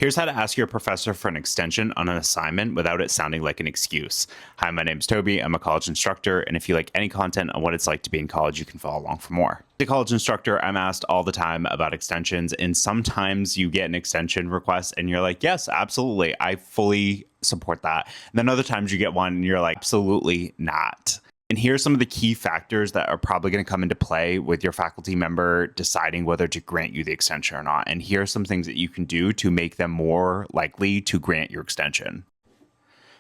Here's how to ask your professor for an extension on an assignment without it sounding like an excuse. Hi, my name's Toby. I'm a college instructor, and if you like any content on what it's like to be in college, you can follow along for more. As a college instructor, I'm asked all the time about extensions, and sometimes you get an extension request and you're like, yes, absolutely, I fully support that. And then other times you get one and you're like, absolutely not. And here's some of the key factors that are probably going to come into play with your faculty member deciding whether to grant you the extension or not. And here are some things that you can do to make them more likely to grant your extension.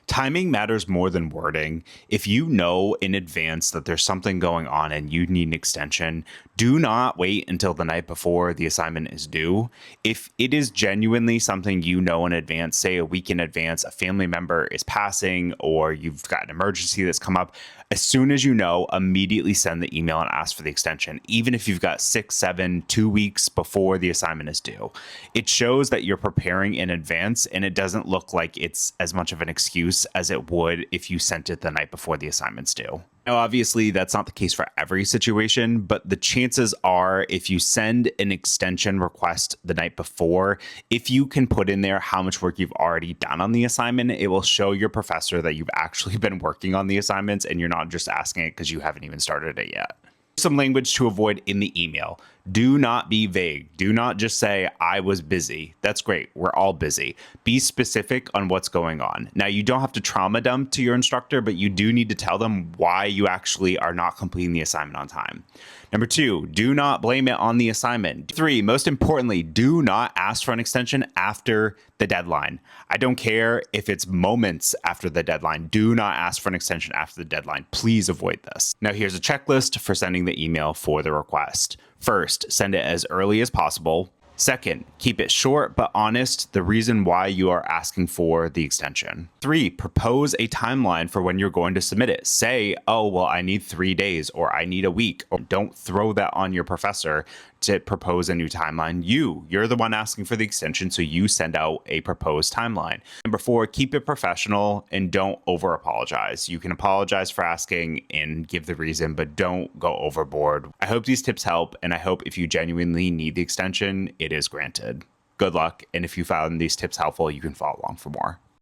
Timing matters more than wording. If you know in advance that there's something going on and you need an extension, do not wait until the night before the assignment is due. If it is genuinely something you know in advance, say a week in advance, a family member is passing or you've got an emergency that's come up, as soon as you know, immediately send the email and ask for the extension, even if you've got 6, 7, 2 weeks before the assignment is due. It shows that you're preparing in advance and it doesn't look like it's as much of an excuse as it would if you sent it the night before the assignment's due. Now, obviously, that's not the case for every situation, but the chances are if you send an extension request the night before, if you can put in there how much work you've already done on the assignment, it will show your professor that you've actually been working on the assignments and you're not just asking it because you haven't even started it yet. Some language to avoid in the email. Do not be vague. Do not just say, I was busy. That's great. We're all busy. Be specific on what's going on. Now, you don't have to trauma dump to your instructor, but you do need to tell them why you actually are not completing the assignment on time. Number 2, do not blame it on the assignment. 3, most importantly, do not ask for an extension after the deadline. I don't care if it's moments after the deadline. Do not ask for an extension after the deadline. Please avoid this. Now, here's a checklist for sending the email for the request. First, send it as early as possible. Second, keep it short but honest, the reason why you are asking for the extension. 3, propose a timeline for when you're going to submit it. Say, oh, well, I need 3 days or I need a week. Or don't throw that on your professor to propose a new timeline. You're the one asking for the extension, so you send out a proposed timeline. Number 4, keep it professional and don't over apologize. You can apologize for asking and give the reason, but don't go overboard. I hope these tips help, and I hope if you genuinely need the extension, it is granted. Good luck, and if you found these tips helpful, you can follow along for more.